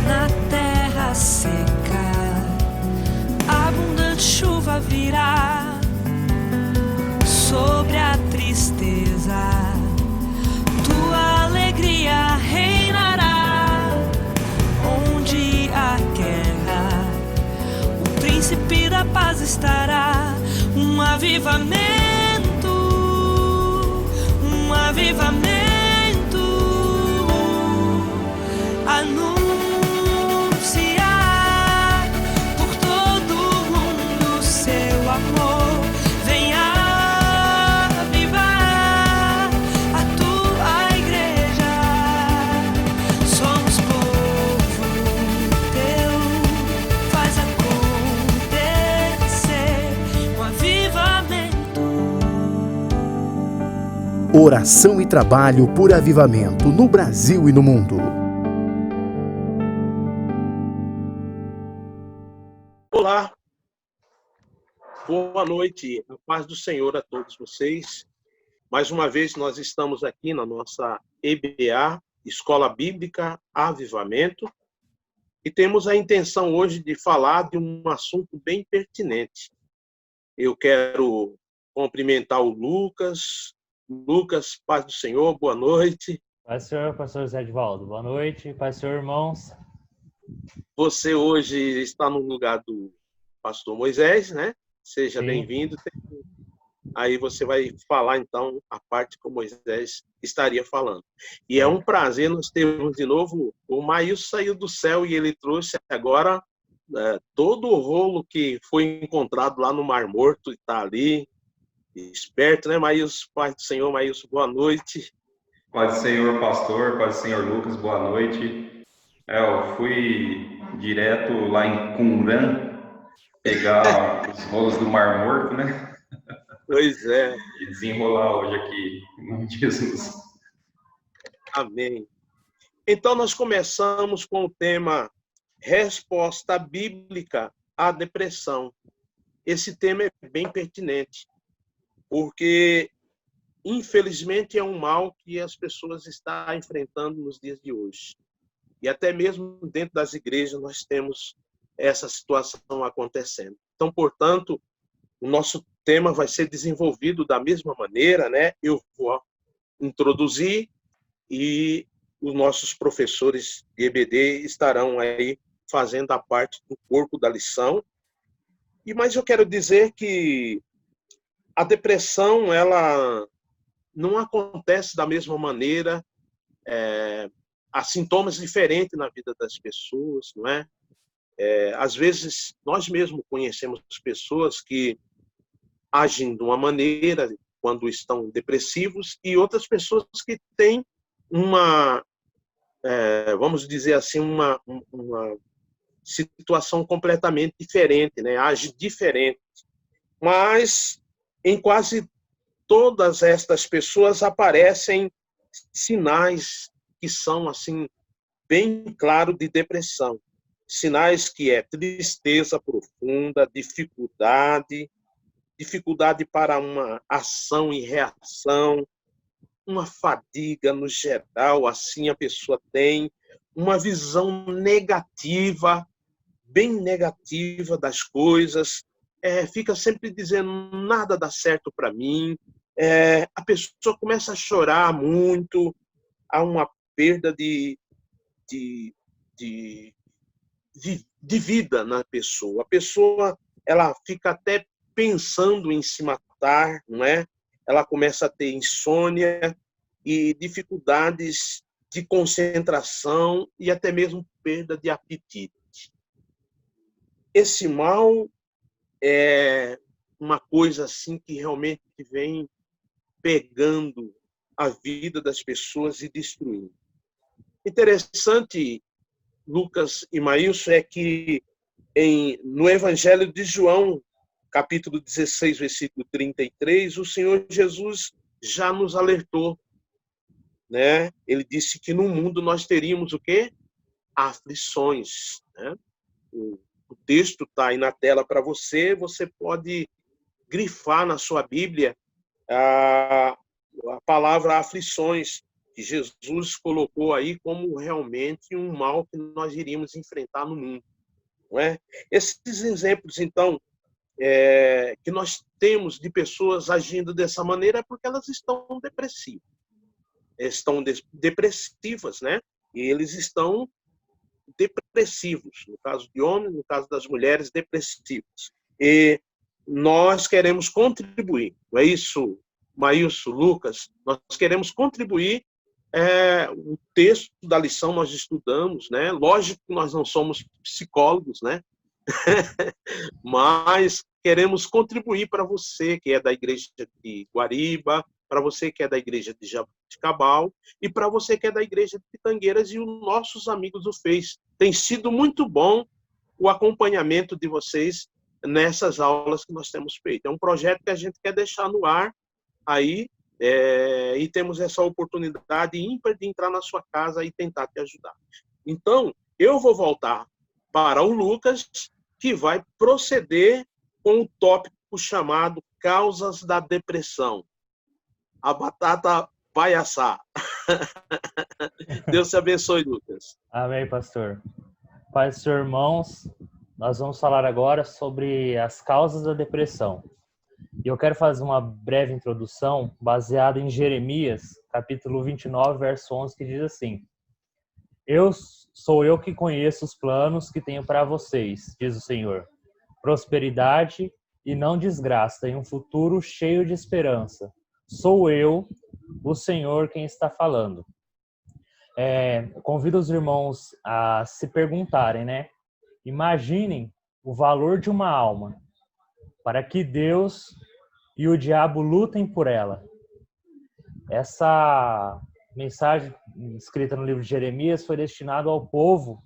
Na terra seca, abundante chuva virá sobre a tristeza. Tua alegria reinará onde há guerra. O príncipe da paz estará. Um avivamento, um avivamento. Anunciar por todo mundo seu amor. Venha avivar a tua igreja. Somos povo teu, faz acontecer um avivamento. Oração e trabalho por avivamento no Brasil e no mundo. Olá, boa noite, a paz do Senhor a todos vocês. Mais uma vez nós estamos aqui na nossa EBA, Escola Bíblica Avivamento, e temos a intenção hoje de falar de um assunto bem pertinente. Eu quero cumprimentar o Lucas. Lucas, paz do Senhor, boa noite. Paz do Senhor, pastor Zé Edvaldo. Boa noite, paz do Senhor, irmãos. Você hoje está no lugar do pastor Moisés, né? Seja bem-vindo. Aí você vai falar, então, a parte que o Moisés estaria falando. E é um prazer nós termos de novo. O Maílson saiu do céu e ele trouxe agora todo o rolo que foi encontrado lá no Mar Morto, e está ali, esperto, né, Maílson? Pai do Senhor, Maílson, boa noite. Paz do Senhor, pastor, paz do Senhor, Lucas, boa noite. Eu fui direto lá em Qumran pegar os rolos do Mar Morto, né? Pois é. E desenrolar hoje aqui, em nome de Jesus. Amém. Então, nós começamos com o tema Resposta Bíblica à Depressão. Esse tema é bem pertinente, porque, infelizmente, é um mal que as pessoas estão enfrentando nos dias de hoje. E até mesmo dentro das igrejas nós temos essa situação acontecendo. Então, portanto, o nosso tema vai ser desenvolvido da mesma maneira, né? Eu vou introduzir e os nossos professores de EBD estarão aí fazendo a parte do corpo da lição. Mas eu quero dizer que a depressão, ela não acontece da mesma maneira, há sintomas diferentes na vida das pessoas, não é? Às vezes, nós mesmos conhecemos pessoas que agem de uma maneira quando estão depressivos e outras pessoas que têm uma, vamos dizer assim, uma situação completamente diferente, né? Age diferente. Mas, em quase todas estas pessoas aparecem sinais que são, assim, bem claros de depressão. Sinais que é tristeza profunda, dificuldade para uma ação e reação, uma fadiga no geral, assim a pessoa tem, uma visão negativa, bem negativa das coisas, fica sempre dizendo nada dá certo para mim, a pessoa começa a chorar muito, há uma perda de vida na pessoa. A pessoa ela fica até pensando em se matar, não é? Ela começa a ter insônia e dificuldades de concentração e até mesmo perda de apetite. Esse mal é uma coisa assim que realmente vem pegando a vida das pessoas e destruindo. Interessante, Lucas e Maílson, é que no Evangelho de João, capítulo 16, versículo 33, o Senhor Jesus já nos alertou, né? Ele disse que no mundo nós teríamos o quê? Aflições, né? O texto está aí na tela para você, você pode grifar na sua Bíblia a palavra aflições. que Jesus colocou aí como realmente um mal que nós iríamos enfrentar no mundo, não é? Esses exemplos, então, que nós temos de pessoas agindo dessa maneira é porque elas estão depressivas. Depressivas, né? E eles estão depressivos, no caso de homens, no caso das mulheres, depressivos. E nós queremos contribuir, não é isso, Maílson, Lucas? Nós queremos contribuir. O texto da lição nós estudamos, né? Lógico que nós não somos psicólogos, né? Mas queremos contribuir para você que é da igreja de Guariba, para você que é da igreja de Jaboticabal e para você que é da igreja de Pitangueiras e os nossos amigos do Face. Tem sido muito bom o acompanhamento de vocês nessas aulas que nós temos feito. É um projeto que a gente quer deixar no ar aí, e temos essa oportunidade ímpar de entrar na sua casa e tentar te ajudar. Então, eu vou voltar para o Lucas, que vai proceder com o tópico chamado Causas da Depressão. A batata vai assar. Deus te abençoe, Lucas. Amém, pastor. Pai, senhor, irmãos, nós vamos falar agora sobre as causas da depressão. E eu quero fazer uma breve introdução baseada em Jeremias, capítulo 29, verso 11, que diz assim: Sou eu que conheço os planos que tenho para vocês, diz o Senhor. Prosperidade e não desgraça, e um futuro cheio de esperança. Sou eu, o Senhor, quem está falando. Convido os irmãos a se perguntarem, né? Imaginem o valor de uma alma, para que Deus e o diabo lutem por ela. Essa mensagem escrita no livro de Jeremias foi destinada ao povo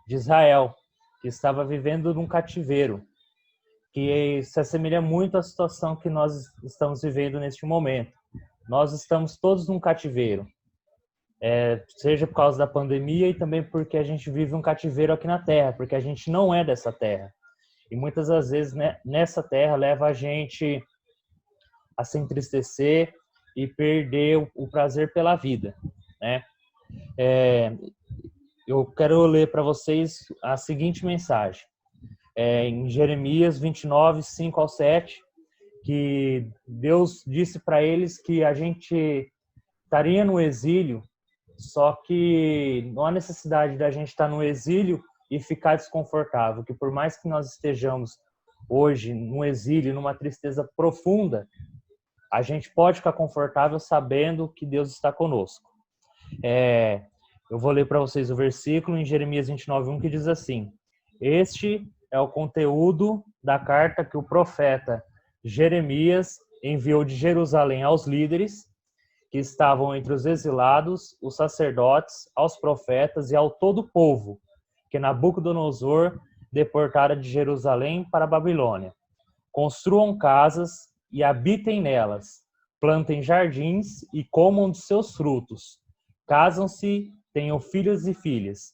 de Israel, que estava vivendo num cativeiro, que se assemelha muito à situação que nós estamos vivendo neste momento. Nós estamos todos num cativeiro, seja por causa da pandemia e também porque a gente vive um cativeiro aqui na Terra, porque a gente não é dessa Terra. E muitas das vezes, né, nessa Terra leva a gente a se entristecer e perder o prazer pela vida, né? Eu quero ler para vocês a seguinte mensagem. Em Jeremias 29, 5 ao 7, que Deus disse para eles que a gente estaria no exílio, só que não há necessidade da gente estar no exílio e ficar desconfortável, que por mais que nós estejamos hoje no exílio, numa tristeza profunda, a gente pode ficar confortável sabendo que Deus está conosco. Eu vou ler para vocês o versículo em Jeremias 29:1 que diz assim: Este é o conteúdo da carta que o profeta Jeremias enviou de Jerusalém aos líderes que estavam entre os exilados, os sacerdotes, aos profetas e ao todo o povo que Nabucodonosor deportara de Jerusalém para a Babilônia. Construam casas e habitem nelas, plantem jardins e comam de seus frutos. Casam-se, tenham filhos e filhas.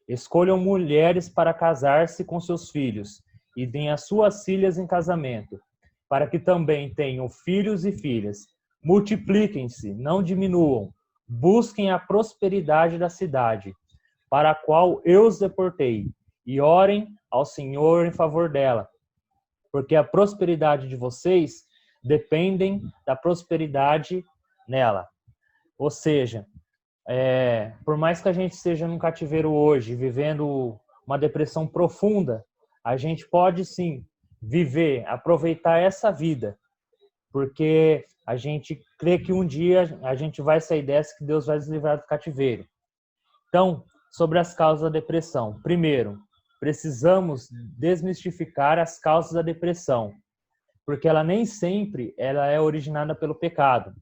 Escolham mulheres para casar-se com seus filhos e deem as suas filhas em casamento, para que também tenham filhos e filhas. Multipliquem-se, não diminuam. Busquem a prosperidade da cidade, para a qual eu os deportei, e orem ao Senhor em favor dela, porque a prosperidade de vocês dependem da prosperidade nela. Ou seja, por mais que a gente esteja num cativeiro hoje, vivendo uma depressão profunda, a gente pode sim viver, aproveitar essa vida, porque a gente crê que um dia a gente vai sair dessa, que Deus vai nos livrar do cativeiro. Então, sobre as causas da depressão. Primeiro, precisamos desmistificar as causas da depressão, porque ela nem sempre é originada pelo pecado.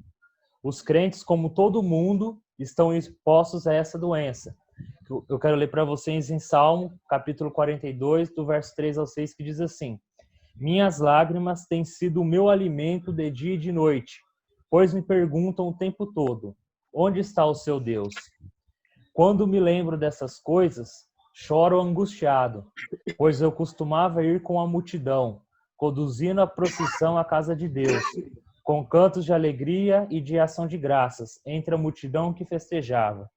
Os crentes, como todo mundo, estão expostos a essa doença. Eu quero ler para vocês em Salmo, capítulo 42, do verso 3 ao 6, que diz assim: Minhas lágrimas têm sido o meu alimento de dia e de noite, pois me perguntam o tempo todo, onde está o seu Deus? Quando me lembro dessas coisas, choro angustiado, pois eu costumava ir com a multidão, conduzindo a procissão à casa de Deus. com cantos de alegria e de ação de graças, entre a multidão que festejava.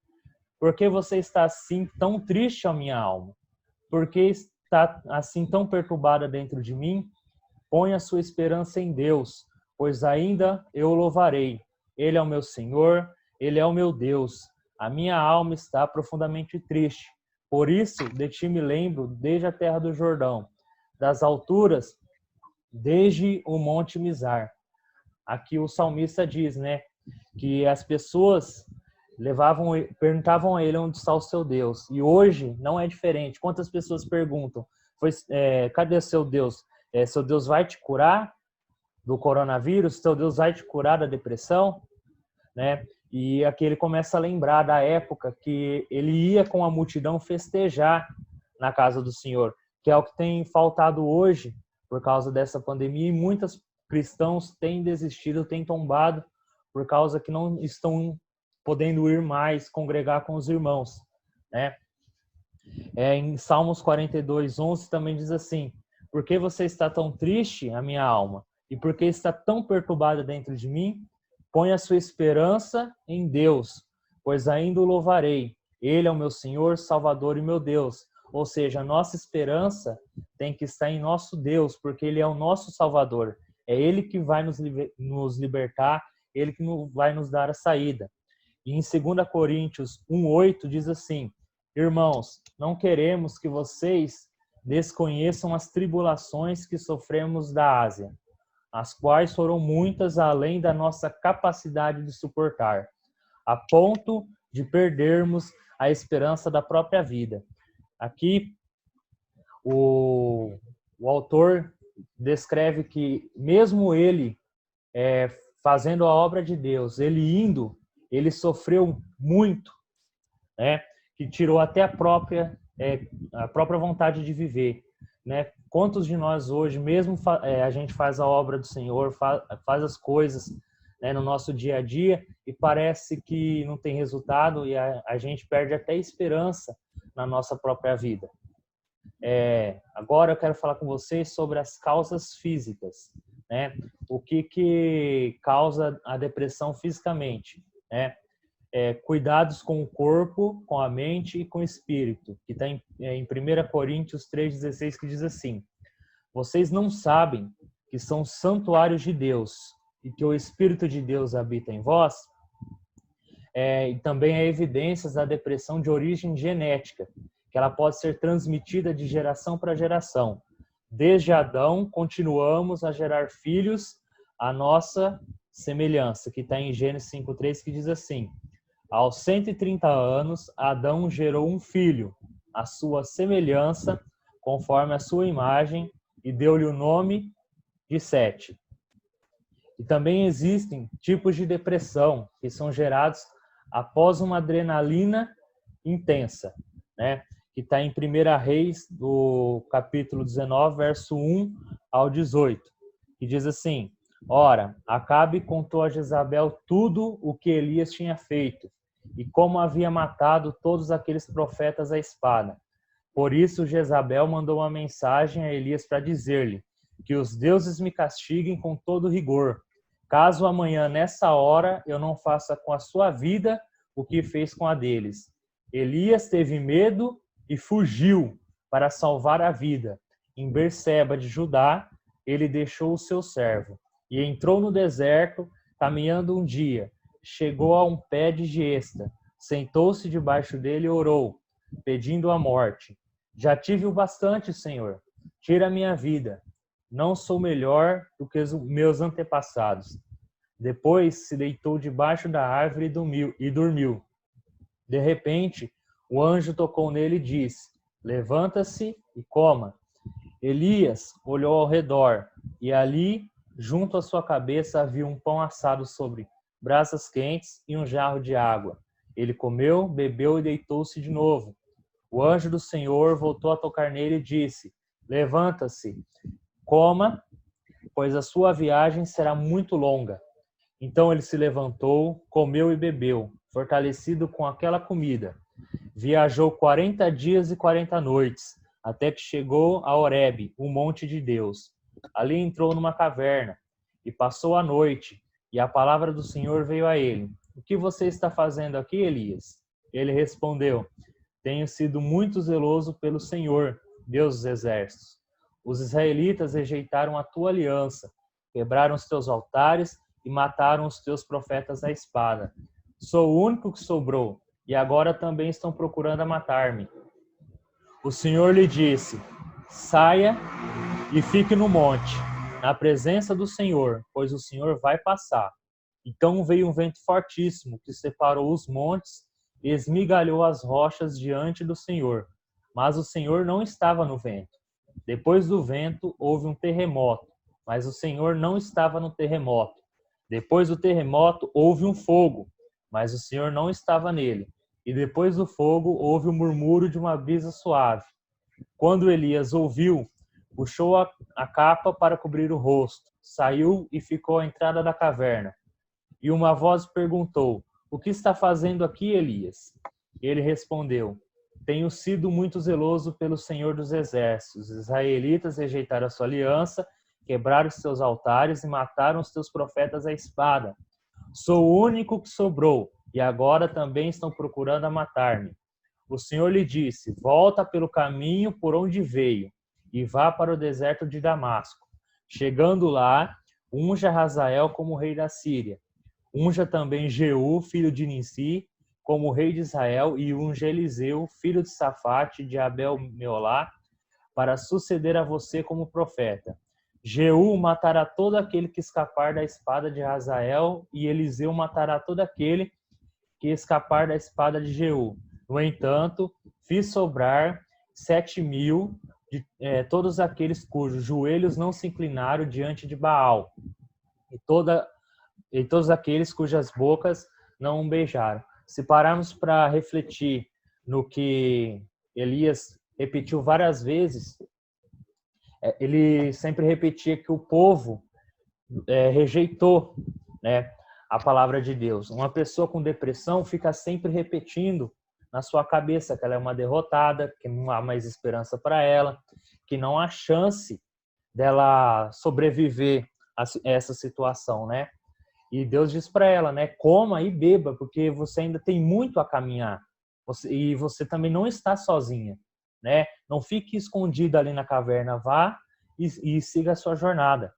Por que você está assim tão triste, ó minha alma? Por que está assim tão perturbada dentro de mim? Põe a sua esperança em Deus, pois ainda eu o louvarei. Ele é o meu Senhor, Ele é o meu Deus. A minha alma está profundamente triste. Por isso, de ti me lembro desde a terra do Jordão, das alturas, desde o monte Mizar. Aqui o salmista diz, né, que as pessoas perguntavam a ele onde está o seu Deus. E hoje não é diferente. Quantas pessoas perguntam, cadê seu Deus? Seu Deus vai te curar do coronavírus? Seu Deus vai te curar da depressão? Né? E aqui ele começa a lembrar da época que ele ia com a multidão festejar na casa do Senhor, que é o que tem faltado hoje por causa dessa pandemia, e muitos cristãos têm desistido, têm tombado por causa que não estão podendo ir mais congregar com os irmãos, né? Em Salmos 42:11 também diz assim: por que você está tão triste, a minha alma? E por que está tão perturbada dentro de mim? Põe a sua esperança em Deus, pois ainda o louvarei. Ele é o meu Senhor, Salvador e meu Deus. Ou seja, a nossa esperança tem que estar em nosso Deus, porque Ele é o nosso Salvador. É Ele que vai nos libertar, Ele que vai nos dar a saída. E em 2 Coríntios 1:8 diz assim: irmãos, não queremos que vocês desconheçam as tribulações que sofremos da Ásia, as quais foram muitas além da nossa capacidade de suportar, a ponto de perdermos a esperança da própria vida. Aqui, o autor descreve que mesmo ele fazendo a obra de Deus, ele sofreu muito, né? Que tirou até a própria vontade de viver, né? Quantos de nós hoje, mesmo a gente faz a obra do Senhor, faz as coisas, né, no nosso dia a dia, e parece que não tem resultado, e a gente perde até esperança na nossa própria vida. Agora eu quero falar com vocês sobre as causas físicas, né? O que causa a depressão fisicamente, né? Cuidados com o corpo, com a mente e com o espírito, que está em 1 Coríntios 3,16, que diz assim: vocês não sabem que são santuários de Deus e que o Espírito de Deus habita em vós? E também há evidências da depressão de origem genética, que ela pode ser transmitida de geração para geração. Desde Adão, continuamos a gerar filhos à nossa semelhança, que está em Gênesis 5:3, que diz assim: aos 130 anos, Adão gerou um filho, à sua semelhança, conforme a sua imagem, e deu-lhe o nome de Sete. E também existem tipos de depressão que são gerados após uma adrenalina intensa, né? Que está em 1 Reis, do capítulo 19, verso 1 ao 18, que diz assim: ora, Acabe contou a Jezabel tudo o que Elias tinha feito, e como havia matado todos aqueles profetas à espada. Por isso Jezabel mandou uma mensagem a Elias para dizer-lhe: que os deuses me castiguem com todo rigor, caso amanhã, nessa hora, eu não faça com a sua vida o que fez com a deles. Elias teve medo e fugiu para salvar a vida. Em Berseba de Judá, ele deixou o seu servo e entrou no deserto, caminhando um dia. Chegou a um pé de giesta, sentou-se debaixo dele e orou, pedindo a morte. Já tive o bastante, Senhor. Tira a minha vida. Não sou melhor do que os meus antepassados. Depois se deitou debaixo da árvore e dormiu. De repente, o anjo tocou nele e disse: levanta-se e coma. Elias olhou ao redor, e ali, junto à sua cabeça, havia um pão assado sobre brasas quentes e um jarro de água. Ele comeu, bebeu e deitou-se de novo. O anjo do Senhor voltou a tocar nele e disse: levanta-se, coma, pois a sua viagem será muito longa. Então ele se levantou, comeu e bebeu, fortalecido com aquela comida. Viajou 40 dias e 40 noites, até que chegou a Horebe, o monte de Deus. Ali entrou numa caverna e passou a noite, e a palavra do Senhor veio a ele. O que você está fazendo aqui, Elias? Ele respondeu, tenho sido muito zeloso pelo Senhor, Deus dos exércitos. Os israelitas rejeitaram a tua aliança, quebraram os teus altares e mataram os teus profetas à espada. Sou o único que sobrou, e agora também estão procurando matar-me. O Senhor lhe disse, saia e fique no monte, na presença do Senhor, pois o Senhor vai passar. Então veio um vento fortíssimo, que separou os montes e esmigalhou as rochas diante do Senhor. Mas o Senhor não estava no vento. Depois do vento, houve um terremoto, mas o Senhor não estava no terremoto. Depois do terremoto, houve um fogo, mas o Senhor não estava nele. E depois do fogo, houve o murmúrio de uma brisa suave. Quando Elias ouviu, puxou a capa para cobrir o rosto, saiu e ficou à entrada da caverna. E uma voz perguntou, o que está fazendo aqui, Elias? Ele respondeu, tenho sido muito zeloso pelo Senhor dos exércitos. Os israelitas rejeitaram a sua aliança, quebraram os seus altares e mataram os teus profetas à espada. Sou o único que sobrou, e agora também estão procurando matar-me. O Senhor lhe disse, volta pelo caminho por onde veio, e vá para o deserto de Damasco. Chegando lá, unja Hazael como rei da Síria. Unja também Jeú, filho de Nissi, como rei de Israel, e unja Eliseu, filho de Safate, de Abel-Meolá, para suceder a você como profeta. Jeú matará todo aquele que escapar da espada de Hazael, e Eliseu matará todo aquele que escapar da espada de Jeú. No entanto, fiz sobrar 7.000 de todos aqueles cujos joelhos não se inclinaram diante de Baal, e todos aqueles cujas bocas não o beijaram. Se pararmos para refletir no que Elias repetiu várias vezes, ele sempre repetia que o povo rejeitou, né, a palavra de Deus. Uma pessoa com depressão fica sempre repetindo na sua cabeça que ela é uma derrotada, que não há mais esperança para ela, que não há chance dela sobreviver a essa situação, né? E Deus diz para ela, né? Coma e beba, porque você ainda tem muito a caminhar. E você também não está sozinha, né? Não fique escondida ali na caverna, vá e siga a sua jornada.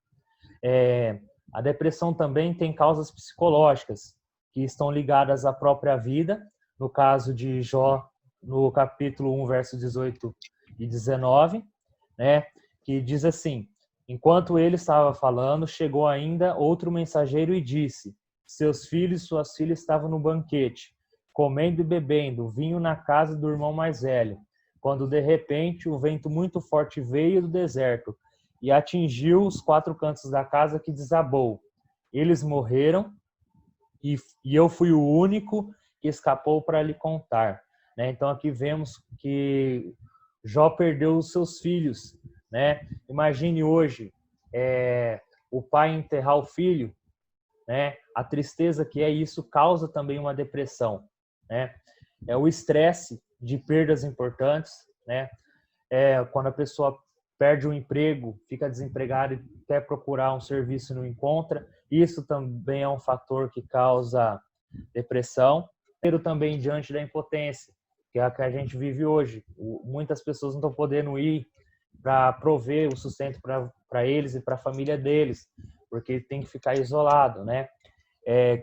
A depressão também tem causas psicológicas que estão ligadas à própria vida. No caso de Jó, no capítulo 1, versos 18 e 19, né? Que diz assim, enquanto ele estava falando, chegou ainda outro mensageiro e disse, seus filhos e suas filhas estavam no banquete, comendo e bebendo vinho na casa do irmão mais velho, quando de repente o vento muito forte veio do deserto e atingiu os 4 cantos da casa, que desabou. Eles morreram e eu fui o único que escapou para lhe contar, né? Então aqui vemos que Jó perdeu os seus filhos, né? Imagine hoje o pai enterrar o filho, né? A tristeza que é isso causa também uma depressão, né? O estresse de perdas importantes, né? Quando a pessoa perde o emprego, fica desempregada e quer procurar um serviço e não encontra, isso também é um fator que causa depressão. Também diante da impotência, que é a que a gente vive hoje. Muitas pessoas não estão podendo ir para prover o sustento para eles e para a família deles, porque tem que ficar isolado, né?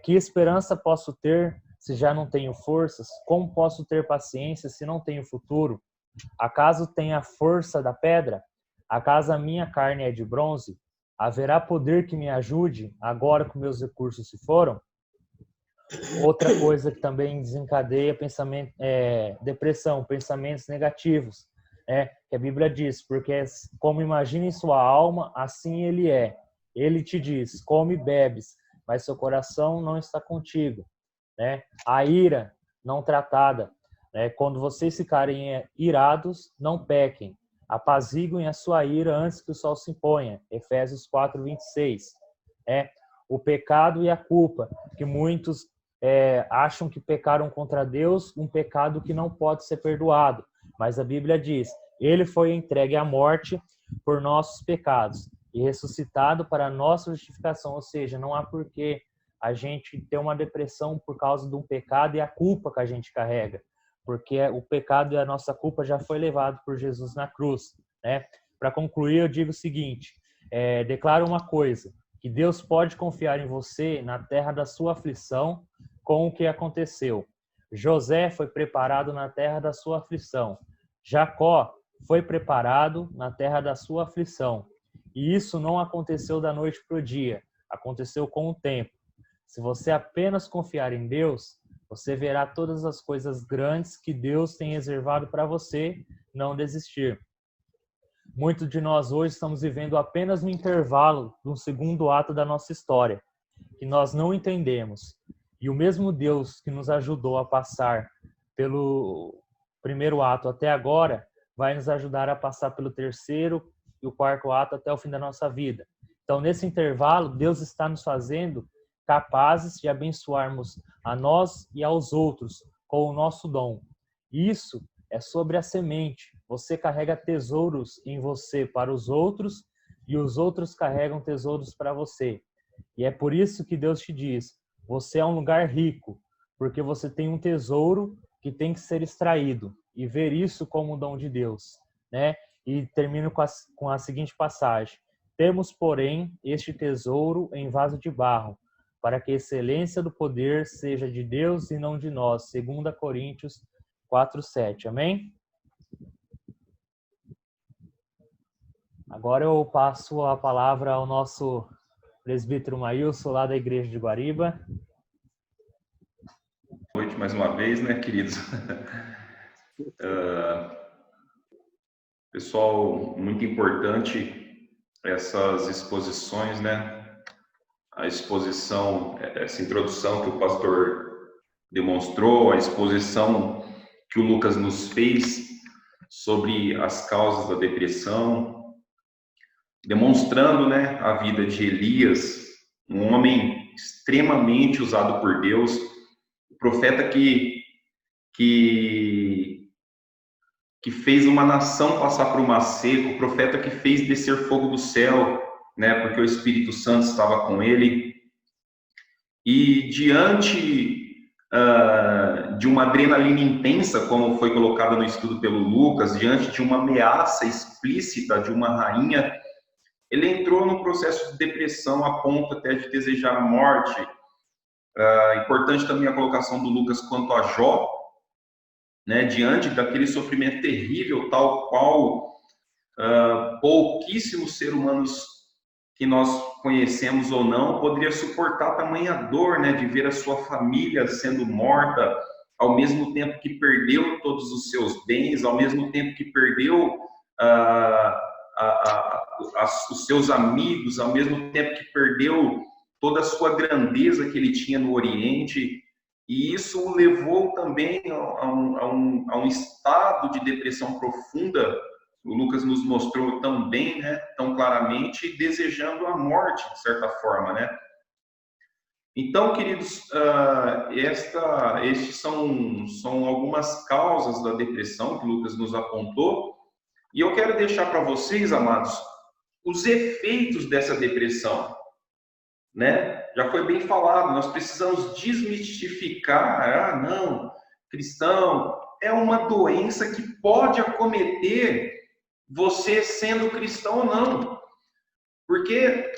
Que esperança posso ter se já não tenho forças? Como posso ter paciência se não tenho futuro? Acaso tem a força da pedra? Acaso a minha carne é de bronze? Haverá poder que me ajude agora que meus recursos se foram? Outra coisa que também desencadeia depressão, pensamentos negativos, que a Bíblia diz, porque como imagina em sua alma, assim ele é. Ele te diz, come e bebes, mas seu coração não está contigo, né? A ira não tratada, né? Quando vocês ficarem irados, não pequem, apaziguem a sua ira antes que o sol se ponha. Efésios 4:26. O pecado e a culpa, que muitos acham que pecaram contra Deus, um pecado que não pode ser perdoado. Mas a Bíblia diz, ele foi entregue à morte por nossos pecados e ressuscitado para a nossa justificação. Ou seja, não há porquê a gente ter uma depressão por causa de um pecado e a culpa que a gente carrega, porque o pecado e a nossa culpa já foi levado por Jesus na cruz, né? Para concluir, eu digo o seguinte, declaro uma coisa, que Deus pode confiar em você na terra da sua aflição com o que aconteceu. José foi preparado na terra da sua aflição. Jacó foi preparado na terra da sua aflição. E isso não aconteceu da noite para o dia, aconteceu com o tempo. Se você apenas confiar em Deus, você verá todas as coisas grandes que Deus tem reservado para você, não desistir. Muitos de nós hoje estamos vivendo apenas no intervalo do segundo ato da nossa história, que nós não entendemos. E o mesmo Deus que nos ajudou a passar pelo primeiro ato até agora, vai nos ajudar a passar pelo terceiro e o quarto ato até o fim da nossa vida. Então, nesse intervalo, Deus está nos fazendo capazes de abençoarmos a nós e aos outros com o nosso dom. Isso é sobre a semente. Você carrega tesouros em você para os outros e os outros carregam tesouros para você. E é por isso que Deus te diz, você é um lugar rico, porque você tem um tesouro que tem que ser extraído e ver isso como um dom de Deus, né? E termino com a seguinte passagem. Temos, porém, este tesouro em vaso de barro, para que a excelência do poder seja de Deus e não de nós. 2 Coríntios 4:7. Amém? Agora eu passo a palavra ao nosso presbítero Maílson, lá da Igreja de Guariba. Boa noite mais uma vez, né, queridos? Pessoal, muito importante essas exposições, né? A exposição, essa introdução que o pastor demonstrou, a exposição que o Lucas nos fez sobre as causas da depressão, demonstrando, né, a vida de Elias, um homem extremamente usado por Deus, o profeta que fez uma nação passar por uma seca, o profeta que fez descer fogo do céu, né, porque o Espírito Santo estava com ele, e diante de uma adrenalina intensa, como foi colocada no estudo pelo Lucas, diante de uma ameaça explícita de uma rainha, ele entrou num processo de depressão a ponto até de desejar a morte. Importante também a colocação do Lucas quanto a Jó, né, diante daquele sofrimento terrível, tal qual pouquíssimos seres humanos que nós conhecemos ou não poderia suportar tamanha dor, né, de ver a sua família sendo morta, ao mesmo tempo que perdeu todos os seus bens, ao mesmo tempo que perdeu os seus amigos, ao mesmo tempo que perdeu toda a sua grandeza que ele tinha no Oriente, e isso o levou também a um estado de depressão profunda. O Lucas nos mostrou tão bem, né, tão claramente, desejando a morte, de certa forma, né? Então, queridos, estes são algumas causas da depressão que o Lucas nos apontou, e eu quero deixar para vocês, amados, os efeitos dessa depressão, né? Já foi bem falado, nós precisamos desmistificar, não, cristão é uma doença que pode acometer você sendo cristão ou não, porque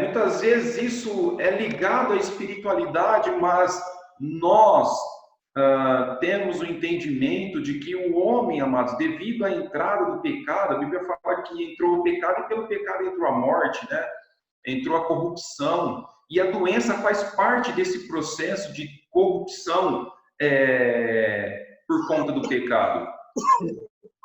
muitas vezes isso é ligado à espiritualidade, mas nós temos o entendimento de que o homem, amados, devido à entrada do pecado, a Bíblia fala que entrou o pecado e pelo pecado entrou a morte, né? Entrou a corrupção, e a doença faz parte desse processo de corrupção por conta do pecado.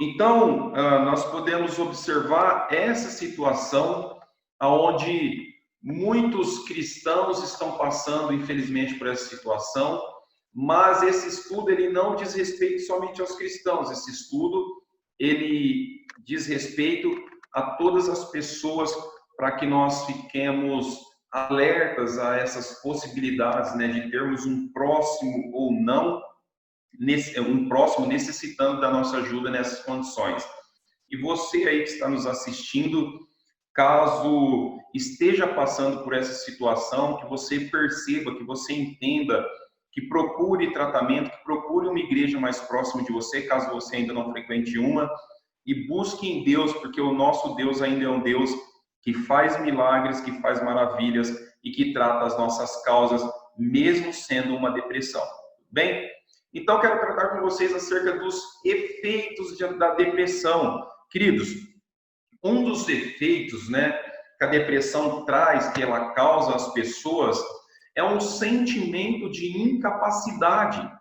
Então, nós podemos observar essa situação onde muitos cristãos estão passando, infelizmente, por essa situação, mas esse estudo ele não diz respeito somente aos cristãos, esse estudo ele diz respeito a todas as pessoas, para que nós fiquemos alertas a essas possibilidades, né, de termos um próximo ou não, um próximo necessitando da nossa ajuda nessas condições. E você aí que está nos assistindo, Caso esteja passando por essa situação, que você perceba, que você entenda, que procure tratamento, que procure uma igreja mais próxima de você, caso você ainda não frequente uma, e busque em Deus, porque o nosso Deus ainda é um Deus que faz milagres, que faz maravilhas e que trata as nossas causas, mesmo sendo uma depressão. Bem, então quero tratar com vocês acerca dos efeitos da depressão. Queridos, um dos efeitos, que a depressão traz, que ela causa às pessoas, é um sentimento de incapacidade,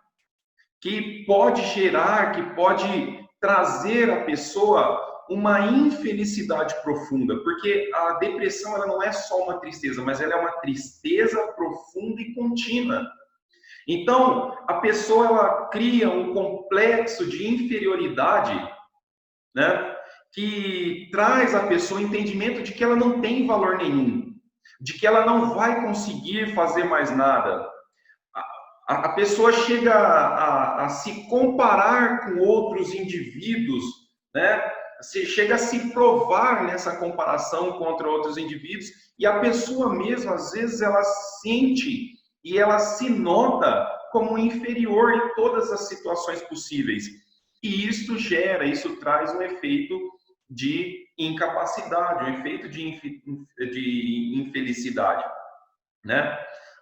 que pode gerar, que pode trazer à pessoa uma infelicidade profunda, porque a depressão ela não é só uma tristeza, mas ela é uma tristeza profunda e contínua. Então, a pessoa ela cria um complexo de inferioridade, que traz à pessoa o entendimento de que ela não tem valor nenhum, de que ela não vai conseguir fazer mais nada. A pessoa chega a se comparar com outros indivíduos, chega a se provar nessa comparação contra outros indivíduos, e a pessoa mesma, às vezes, ela sente e ela se nota como inferior em todas as situações possíveis. E isso traz um efeito de incapacidade, um efeito de infelicidade,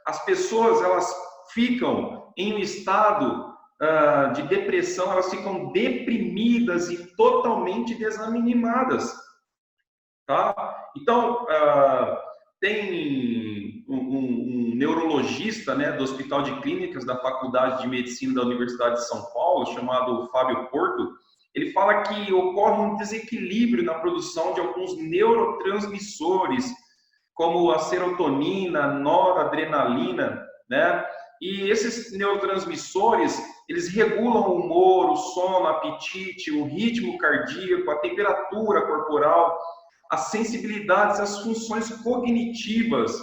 As pessoas, elas ficam em um estado de depressão, elas ficam deprimidas e totalmente desanimadas, tá? Então, tem um neurologista, do Hospital de Clínicas da Faculdade de Medicina da Universidade de São Paulo, chamado Fábio Porto. Ele fala que ocorre um desequilíbrio na produção de alguns neurotransmissores, como a serotonina, a noradrenalina, E esses neurotransmissores, eles regulam o humor, o sono, o apetite, o ritmo cardíaco, a temperatura corporal, as sensibilidades, as funções cognitivas,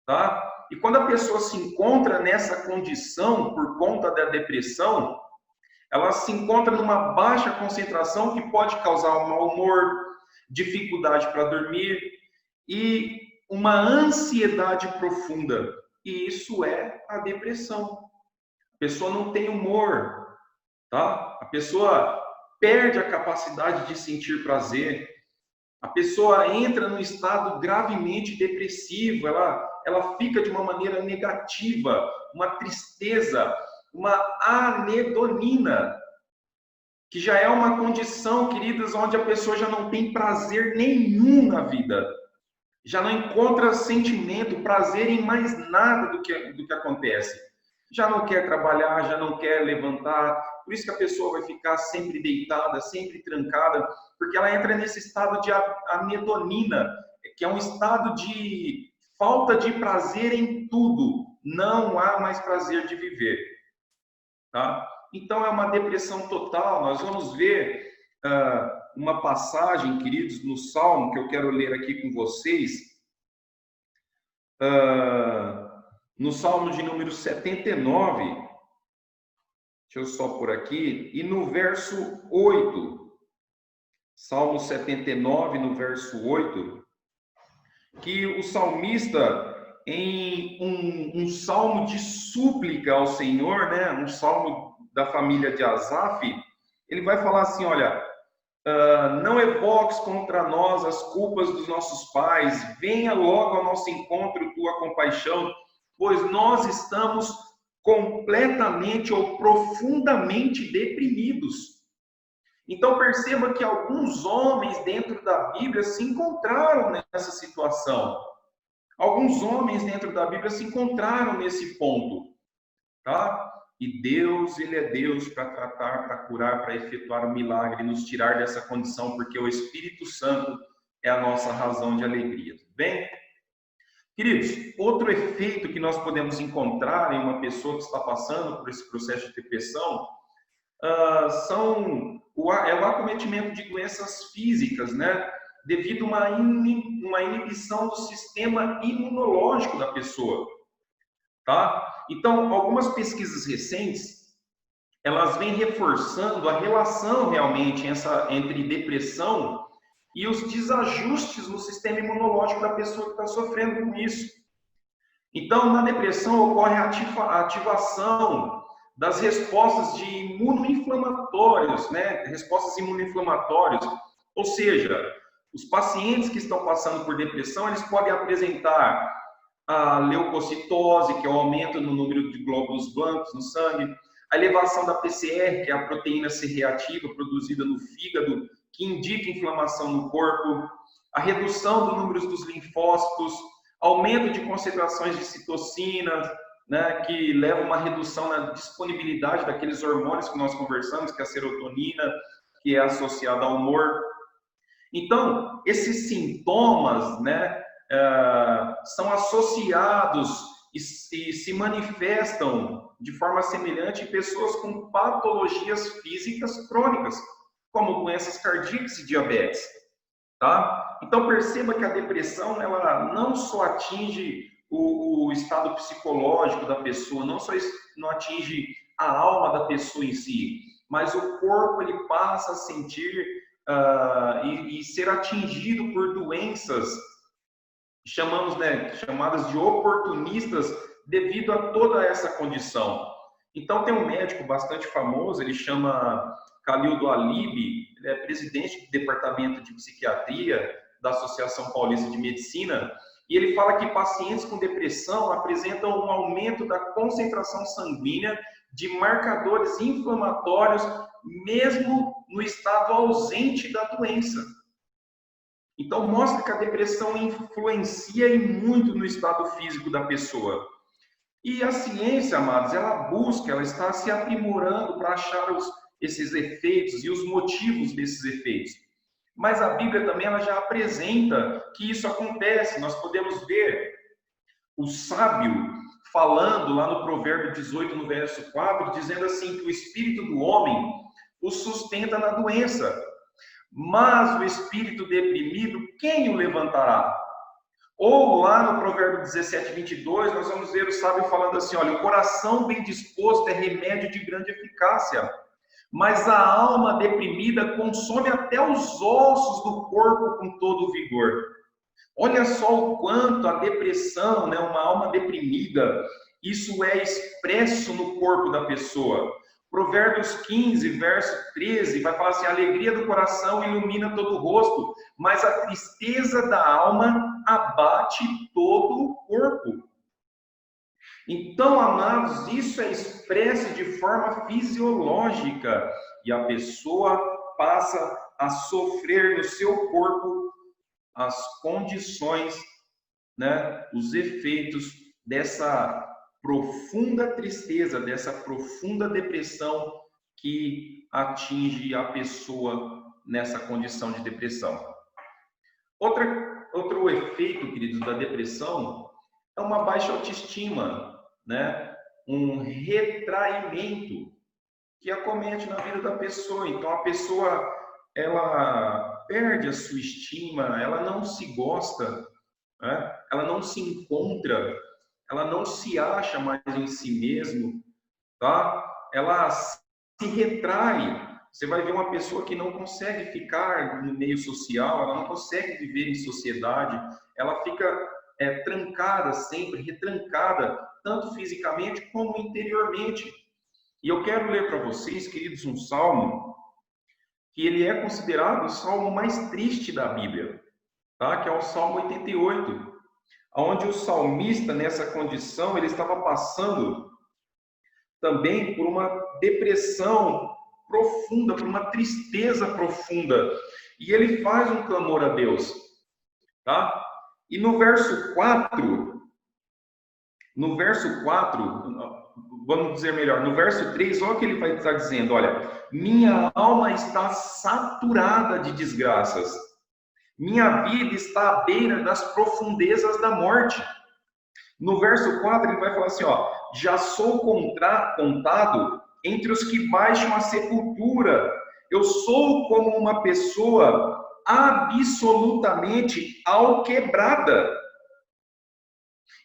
tá? E quando a pessoa se encontra nessa condição por conta da depressão, ela se encontra numa baixa concentração que pode causar um mau humor, dificuldade para dormir e uma ansiedade profunda. E isso é a depressão. A pessoa não tem humor, tá? A pessoa perde a capacidade de sentir prazer. A pessoa entra num estado gravemente depressivo, ela fica de uma maneira negativa, uma tristeza, uma anedonina, que já é uma condição, queridas, onde a pessoa já não tem prazer nenhum na vida, já não encontra sentimento, prazer em mais nada do que acontece. Já não quer trabalhar, já não quer levantar, por isso que a pessoa vai ficar sempre deitada, sempre trancada, porque ela entra nesse estado de anedonina, que é um estado de falta de prazer em tudo, não há mais prazer de viver, tá? Então é uma depressão total. Nós vamos ver uma passagem, queridos, no Salmo, que eu quero ler aqui com vocês, no Salmo de número 79, deixa eu só por aqui, e no verso 8, Salmo 79, no verso 8, que o salmista, em um salmo de súplica ao Senhor, um salmo da família de Asaf, ele vai falar assim, olha, não evoques contra nós as culpas dos nossos pais, venha logo ao nosso encontro tua compaixão, pois nós estamos completamente ou profundamente deprimidos. Então perceba que alguns homens dentro da Bíblia se encontraram nessa situação. Alguns homens dentro da Bíblia se encontraram nesse ponto, tá? E Deus, Ele é Deus para tratar, para curar, para efetuar o milagre, nos tirar dessa condição, porque o Espírito Santo é a nossa razão de alegria. Bem, queridos, outro efeito que nós podemos encontrar em uma pessoa que está passando por esse processo de depressão é o acometimento de doenças físicas, devido a uma inibição do sistema imunológico da pessoa, tá? Então, algumas pesquisas recentes, elas vêm reforçando a relação realmente entre depressão e os desajustes no sistema imunológico da pessoa que está sofrendo com isso. Então, na depressão ocorre a ativação das respostas de imunoinflamatórios, né? Respostas imunoinflamatórias. Ou seja, os pacientes que estão passando por depressão, eles podem apresentar a leucocitose, que é o aumento no número de glóbulos brancos no sangue, a elevação da PCR, que é a proteína C reativa produzida no fígado, que indica inflamação no corpo, a redução do número dos linfócitos, aumento de concentrações de citocina, né, que leva a uma redução na disponibilidade daqueles hormônios que nós conversamos, que é a serotonina, que é associada ao humor. Então, esses sintomas, né, são associados e se manifestam de forma semelhante em pessoas com patologias físicas crônicas, como doenças cardíacas e diabetes. Tá? Então, perceba que a depressão, ela não só atinge o estado psicológico da pessoa, não atinge a alma da pessoa em si, mas o corpo ele passa a sentir e ser atingido por doenças, chamadas de oportunistas, devido a toda essa condição. Então, tem um médico bastante famoso, ele chama Khalil Doualib, ele é presidente do Departamento de Psiquiatria da Associação Paulista de Medicina, e ele fala que pacientes com depressão apresentam um aumento da concentração sanguínea de marcadores inflamatórios, mesmo no estado ausente da doença. Então, mostra que a depressão influencia e muito no estado físico da pessoa. E a ciência, amados, ela está se aprimorando para achar esses efeitos e os motivos desses efeitos. Mas a Bíblia também ela já apresenta que isso acontece. Nós podemos ver o sábio falando lá no Provérbio 18, no verso 4, dizendo assim, que o espírito do homem o sustenta na doença, mas o espírito deprimido, quem o levantará? Ou lá no Provérbio 17, 22, nós vamos ver o sábio falando assim, olha, o coração bem disposto é remédio de grande eficácia, mas a alma deprimida consome até os ossos do corpo com todo o vigor. Olha só o quanto a depressão, né, uma alma deprimida, isso é expresso no corpo da pessoa. Provérbios 15, verso 13, vai falar assim, a alegria do coração ilumina todo o rosto, mas a tristeza da alma abate todo o corpo. Então, amados, isso é expresso de forma fisiológica e a pessoa passa a sofrer no seu corpo as condições, né, os efeitos dessa profunda tristeza, dessa profunda depressão que atinge a pessoa nessa condição de depressão. Outro efeito, queridos, da depressão é uma baixa autoestima, né? Um retraimento que acomete na vida da pessoa. Então, a pessoa, ela perde a sua estima, ela não se gosta, né? Ela não se encontra, ela não se acha mais em si mesmo, tá? Ela se retrai. Você vai ver uma pessoa que não consegue ficar no meio social, ela não consegue viver em sociedade, ela fica trancada sempre, retrancada, tanto fisicamente como interiormente. E eu quero ler para vocês, queridos, um salmo, que ele é considerado o salmo mais triste da Bíblia, tá? Que é o Salmo 88, onde o salmista, nessa condição, ele estava passando também por uma depressão profunda, por uma tristeza profunda. E ele faz um clamor a Deus, tá? E no verso 4, vamos dizer melhor, no verso 3, olha o que ele vai estar dizendo, olha, minha alma está saturada de desgraças, minha vida está à beira das profundezas da morte. No verso 4 ele vai falar assim, ó, já sou contado entre os que baixam a sepultura, eu sou como uma pessoa absolutamente alquebrada.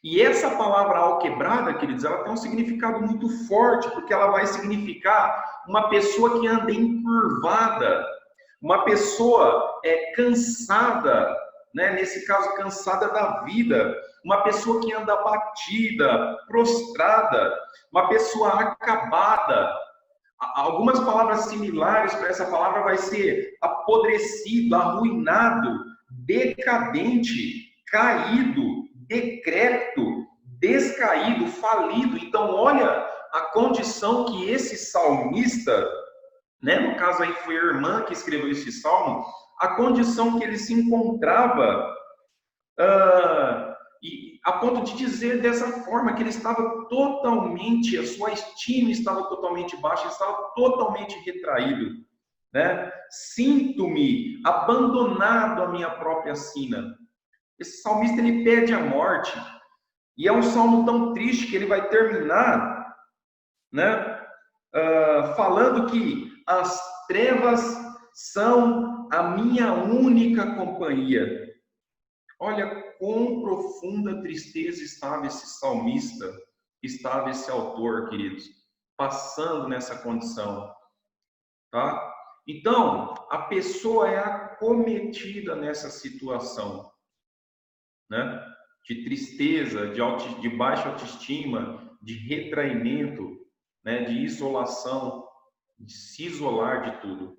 E essa palavra alquebrada, queridos, ela tem um significado muito forte, porque ela vai significar uma pessoa que anda encurvada, Uma pessoa cansada, né? Nesse caso, cansada da vida. Uma pessoa que anda abatida, prostrada. Uma pessoa acabada. Algumas palavras similares para essa palavra vai ser apodrecido, arruinado, decadente, caído, decrépito, descaído, falido. Então, olha a condição que esse salmista, né, no caso aí foi a irmã que escreveu esse salmo, a condição que ele se encontrava, e a ponto de dizer dessa forma, que ele estava totalmente, a sua estima estava totalmente baixa, ele estava totalmente retraído, né? Sinto-me abandonado à minha própria sina. Esse salmista, ele pede a morte, e é um salmo tão triste que ele vai terminar, né, falando que as trevas são a minha única companhia. Olha quão profunda tristeza estava esse salmista, estava esse autor, queridos, passando nessa condição, tá? Então, a pessoa é acometida nessa situação, né? De tristeza, de baixa autoestima, de retraimento, né? De isolação, de se isolar de tudo.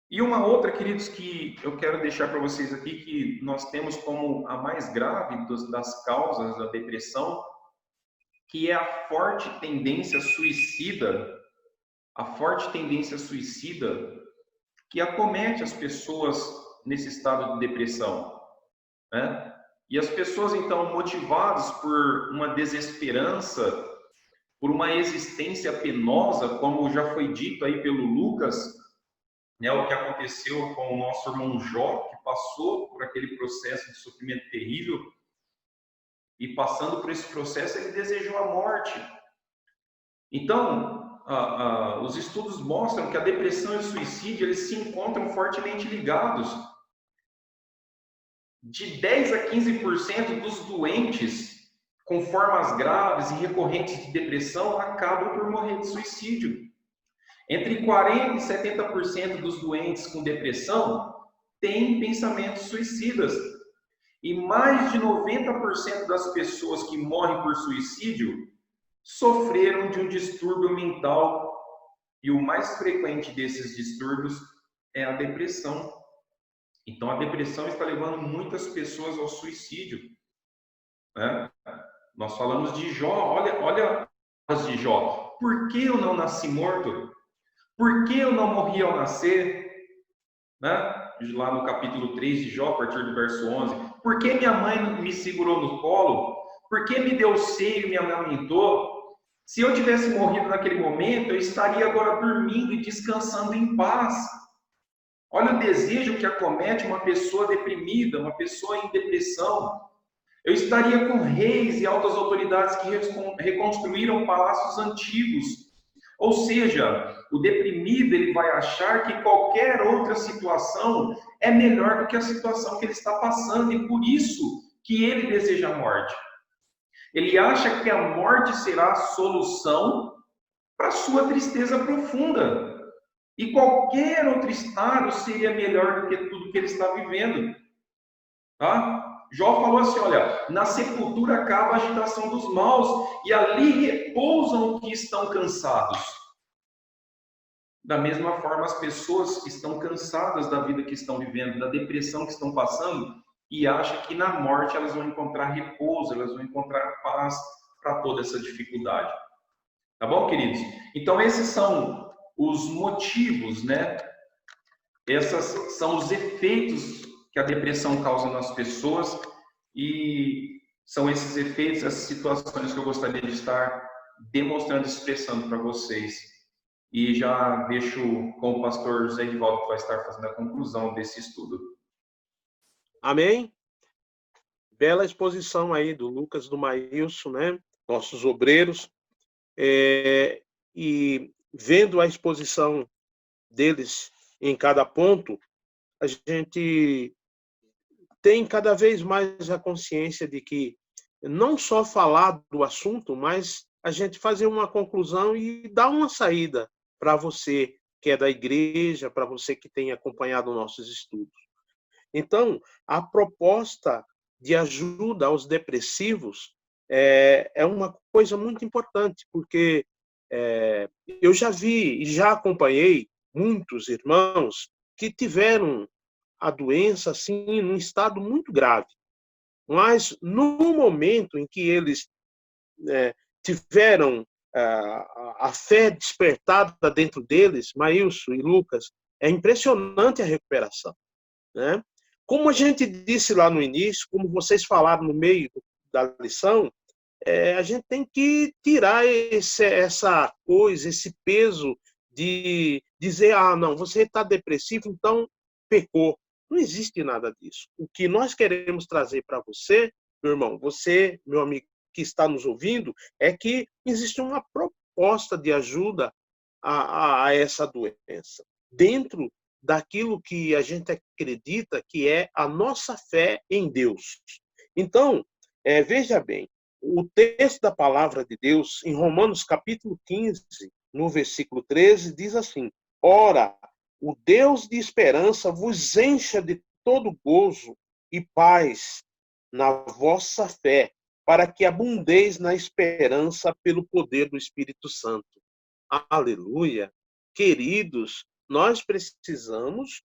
E uma outra, queridos, que eu quero deixar para vocês aqui, que nós temos como a mais grave das causas da depressão, que é a forte tendência suicida, que acomete as pessoas nesse estado de depressão, né? E as pessoas, então, motivadas por uma desesperança, por uma existência penosa, como já foi dito aí pelo Lucas, né, o que aconteceu com o nosso irmão Jó, que passou por aquele processo de sofrimento terrível, e passando por esse processo, ele desejou a morte. Então, os estudos mostram que a depressão e o suicídio, eles se encontram fortemente ligados. De 10 a 15% dos doentes com formas graves e recorrentes de depressão acabam por morrer de suicídio. Entre 40% e 70% dos doentes com depressão têm pensamentos suicidas. E mais de 90% das pessoas que morrem por suicídio sofreram de um distúrbio mental. E o mais frequente desses distúrbios é a depressão. Então, a depressão está levando muitas pessoas ao suicídio, né? Nós falamos de Jó, olha as de Jó. Por que eu não nasci morto? Por que eu não morri ao nascer? Né? Lá no capítulo 3 de Jó, a partir do verso 11. Por que minha mãe me segurou no colo? Por que me deu seio e me amamentou? Se eu tivesse morrido naquele momento, eu estaria agora dormindo e descansando em paz. Olha o desejo que acomete uma pessoa deprimida, uma pessoa em depressão. Eu estaria com reis e altas autoridades que reconstruíram palácios antigos. Ou seja, o deprimido, ele vai achar que qualquer outra situação é melhor do que a situação que ele está passando, e por isso que ele deseja a morte. Ele acha que a morte será a solução para a sua tristeza profunda. E qualquer outro estado seria melhor do que tudo que ele está vivendo. Tá? Jó falou assim, olha, na sepultura acaba a agitação dos maus, e ali repousam os que estão cansados. Da mesma forma, as pessoas que estão cansadas da vida que estão vivendo, da depressão que estão passando, e acham que na morte elas vão encontrar repouso, elas vão encontrar paz para toda essa dificuldade. Tá bom, queridos? Então, esses são os motivos, né? Esses são os efeitos que a depressão causa nas pessoas, e são esses efeitos, essas situações que eu gostaria de estar demonstrando, expressando para vocês. E já deixo com o pastor José Edivaldo, que vai estar fazendo a conclusão desse estudo. Amém? Bela exposição aí do Lucas, do Maílson, né? Nossos obreiros. E vendo a exposição deles em cada ponto, a gente tem cada vez mais a consciência de que não só falar do assunto, mas a gente fazer uma conclusão e dar uma saída para você que é da igreja, para você que tem acompanhado nossos estudos. Então, a proposta de ajuda aos depressivos é uma coisa muito importante, porque eu já vi e já acompanhei muitos irmãos que tiveram a doença assim num estado muito grave, mas no momento em que eles tiveram a fé despertada dentro deles, Maílson e Lucas, é impressionante a recuperação, né? Como a gente disse lá no início, como vocês falaram no meio da lição, a gente tem que tirar essa coisa, esse peso de dizer, não, você está depressivo, então pecou. Não existe nada disso. O que nós queremos trazer para você, meu irmão, você, meu amigo que está nos ouvindo, é que existe uma proposta de ajuda a essa doença, dentro daquilo que a gente acredita que é a nossa fé em Deus. Então, veja bem, o texto da palavra de Deus, em Romanos capítulo 15, no versículo 13, diz assim: Ora, o Deus de esperança vos encha de todo gozo e paz na vossa fé, para que abundeis na esperança pelo poder do Espírito Santo. Aleluia! Queridos, nós precisamos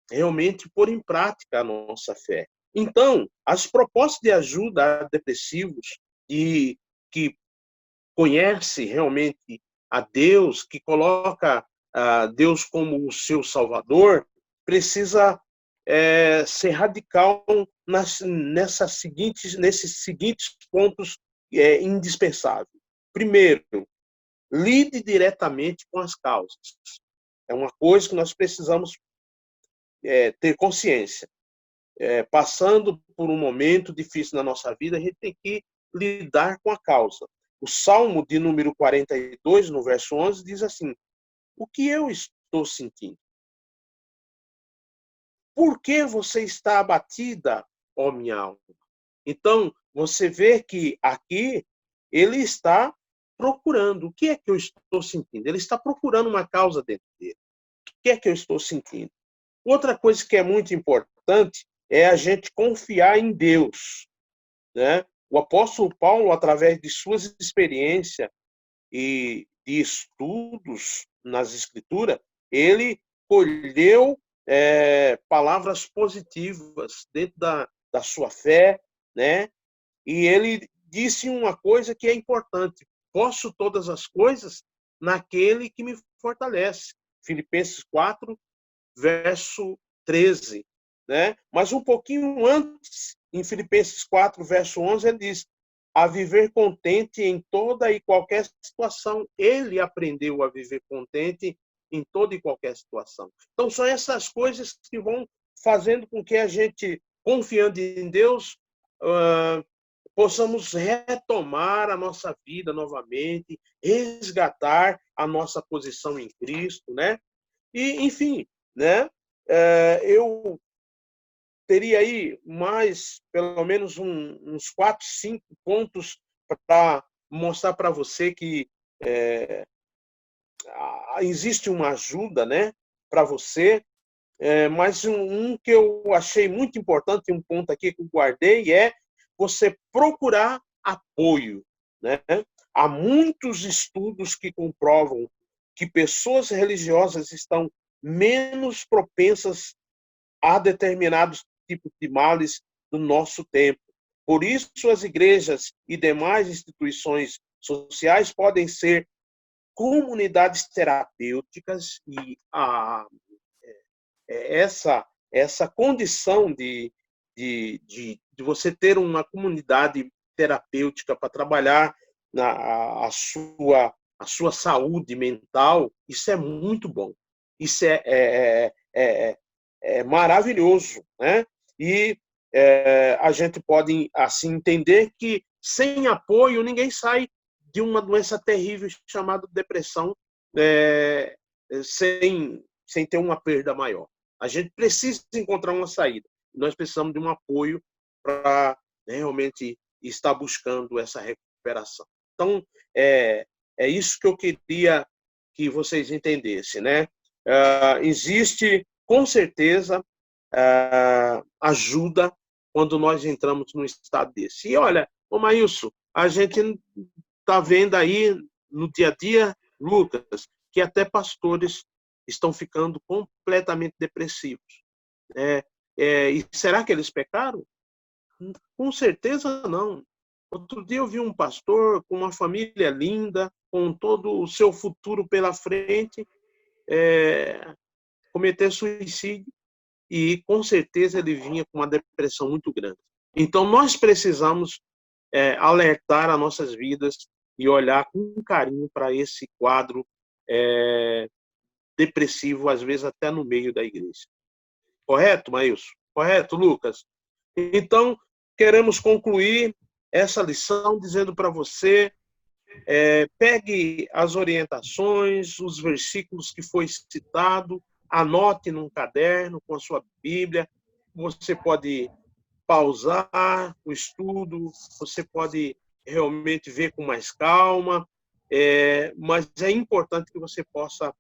realmente pôr em prática a nossa fé. Então, as propostas de ajuda a depressivos e que conhece realmente a Deus, que coloca Deus como o seu Salvador, precisa ser radical nesses seguintes pontos indispensáveis. Primeiro, lide diretamente com as causas. É uma coisa que nós precisamos ter consciência. Passando por um momento difícil na nossa vida, a gente tem que lidar com a causa. O Salmo de número 42, no verso 11, diz assim: o que eu estou sentindo? Por que você está abatida, ó minha alma? Então, você vê que aqui ele está procurando. O que é que eu estou sentindo? Ele está procurando uma causa dentro dele. O que é que eu estou sentindo? Outra coisa que é muito importante é a gente confiar em Deus, né? O apóstolo Paulo, através de suas experiências e de estudos nas Escrituras, ele colheu palavras positivas dentro da sua fé, né? E ele disse uma coisa que é importante: posso todas as coisas naquele que me fortalece. Filipenses 4, verso 13, né? Mas um pouquinho antes, em Filipenses 4, verso 11, ele diz: a viver contente em toda e qualquer situação. Ele aprendeu a viver contente em toda e qualquer situação. Então, são essas coisas que vão fazendo com que a gente, confiando em Deus, possamos retomar a nossa vida novamente, resgatar a nossa posição em Cristo, né? E, enfim, né? Eu teria aí mais, pelo menos, uns 4, 5 pontos para mostrar para você que existe uma ajuda, né, para você. Mas um que eu achei muito importante, um ponto aqui que eu guardei, é você procurar apoio, né? Há muitos estudos que comprovam que pessoas religiosas estão menos propensas a determinados tipos de males do nosso tempo. Por isso, as igrejas e demais instituições sociais podem ser comunidades terapêuticas e essa condição de você ter uma comunidade terapêutica para trabalhar a sua saúde mental, isso é muito bom. Isso é maravilhoso, né? E a gente pode, assim, entender que sem apoio ninguém sai de uma doença terrível chamada depressão sem ter uma perda maior. A gente precisa encontrar uma saída. Nós precisamos de um apoio para realmente estar buscando essa recuperação. Então, é isso que eu queria que vocês entendessem, né? existe, com certeza, ajuda quando nós entramos num estado desse. E olha, ô Maílson, a gente está vendo aí no dia a dia, Lucas, que até pastores estão ficando completamente depressivos. E será que eles pecaram? Com certeza não. Outro dia eu vi um pastor com uma família linda, com todo o seu futuro pela frente, cometer suicídio, e com certeza ele vinha com uma depressão muito grande. Então nós precisamos alertar as nossas vidas e olhar com carinho para esse quadro depressivo, às vezes até no meio da igreja. Correto, Maílson? Correto, Lucas? Então, queremos concluir essa lição dizendo para você, pegue as orientações, os versículos que foi citado, anote num caderno com a sua Bíblia. Você pode pausar o estudo, você pode realmente ver com mais calma, mas é importante que você possa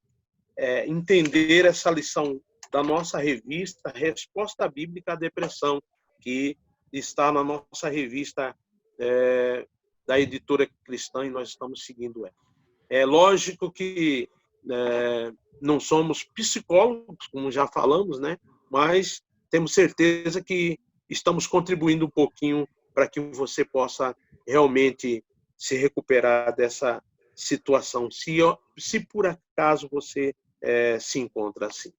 entender essa lição da nossa revista Resposta Bíblica à Depressão, que está na nossa revista da editora cristã, e nós estamos seguindo ela. É lógico que não somos psicólogos, como já falamos, né? Mas temos certeza que estamos contribuindo um pouquinho para que você possa realmente se recuperar dessa situação, se por acaso você se encontra assim.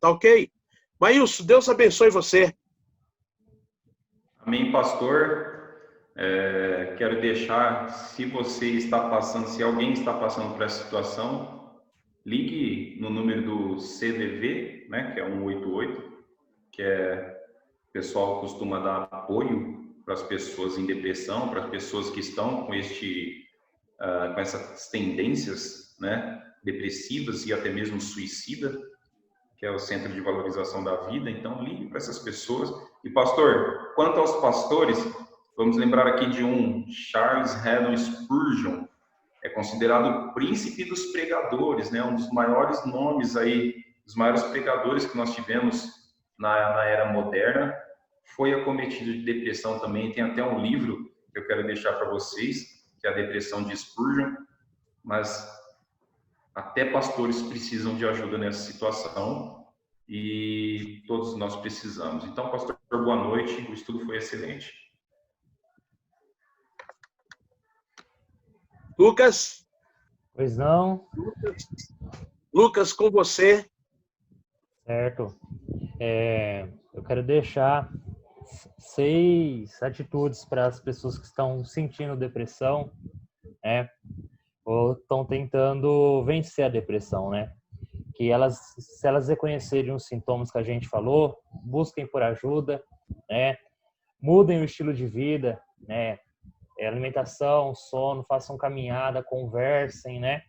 Tá ok? Maílson, Deus abençoe você. Amém, pastor. Quero deixar, se você está passando, se alguém está passando por essa situação, ligue no número do CVV, né, que é 188, que o pessoal costuma dar apoio para as pessoas em depressão, para as pessoas que estão com essas tendências, né, depressivas e até mesmo suicida, que é o Centro de Valorização da Vida. Então, ligue para essas pessoas. E, pastor, quanto aos pastores, vamos lembrar aqui de Charles Haddon Spurgeon, é considerado o príncipe dos pregadores, né? Um dos maiores nomes aí, dos maiores pregadores que nós tivemos na era moderna, foi acometido de depressão também. Tem até um livro que eu quero deixar para vocês, que é A Depressão de Spurgeon, mas até pastores precisam de ajuda nessa situação e todos nós precisamos. Então, pastor, boa noite, o estudo foi excelente. Lucas? Pois não. Lucas, com você. Certo. Eu quero deixar 6 atitudes para as pessoas que estão sentindo depressão, né? Ou estão tentando vencer a depressão, né? Que se elas reconhecerem os sintomas que a gente falou, busquem por ajuda, né? Mudem o estilo de vida, né? Alimentação, sono, façam caminhada, conversem, né?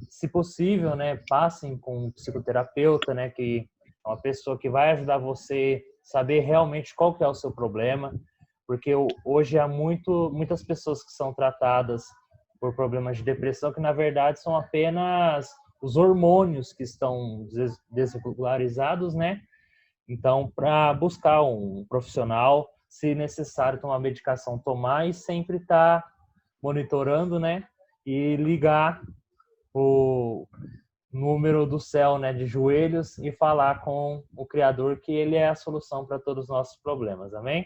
Se possível, né? Passem com um psicoterapeuta, né? Que é uma pessoa que vai ajudar você a saber realmente qual que é o seu problema, porque hoje há muitas pessoas que são tratadas por problemas de depressão que, na verdade, são apenas os hormônios que estão desregularizados, né? Então, para buscar um profissional, se necessário tomar medicação, tomar, e sempre estar monitorando, né? E ligar o número do céu, né, de joelhos, e falar com o Criador que Ele é a solução para todos os nossos problemas. Amém?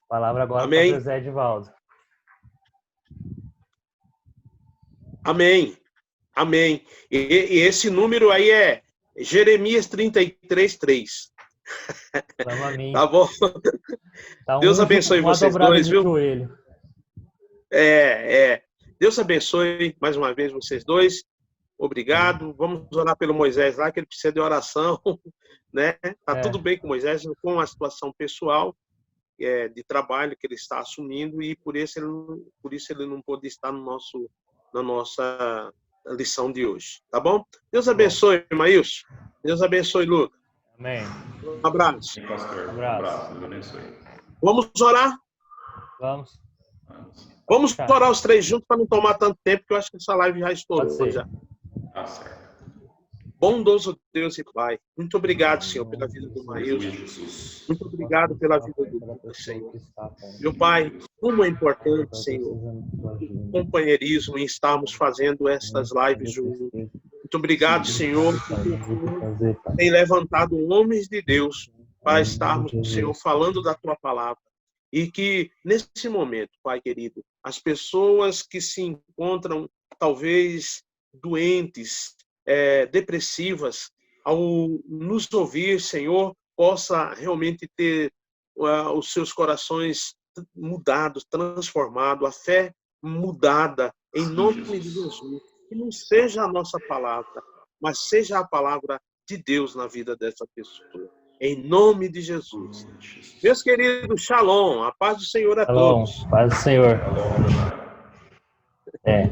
Palavra agora para o José Edivaldo. Amém. Amém. E esse número aí é Jeremias 33:3. Tá bom? Tá, Deus abençoe vocês dois, viu? Deus abençoe mais uma vez vocês dois. Obrigado. Vamos orar pelo Moisés lá, que ele precisa de oração, né? Tá tudo bem com Moisés, com a situação pessoal de trabalho que ele está assumindo, e por isso ele não pôde estar na nossa lição de hoje. Tá bom? Deus abençoe, Maílson. Deus abençoe, Lucas. Amém. Um abraço. Sim, pastor. Um abraço. Deus abençoe. Vamos orar? Vamos. Vamos Tá. orar os três juntos para não tomar tanto tempo, porque eu acho que essa live já Pode estourou. ser. Já. Tá certo. Bondoso Deus e Pai, muito obrigado, Senhor, pela vida do Maílson. Jesus. Muito obrigado pela vida do Lucas, Senhor. Meu Pai, como é importante, Senhor, o companheirismo em estarmos fazendo estas lives juntos. Muito obrigado, Senhor, por tem levantado homens de Deus para estarmos, Senhor, falando da Tua palavra. E que, nesse momento, Pai querido, as pessoas que se encontram, talvez, doentes, depressivas, ao nos ouvir, Senhor, possa realmente ter os seus corações mudados, transformados, a fé mudada, em nome de Jesus. Que não seja a nossa palavra, mas seja a palavra de Deus na vida dessa pessoa. Em nome de Jesus. Meus queridos, shalom, a paz do Senhor a Shalom, todos. paz do Senhor. É.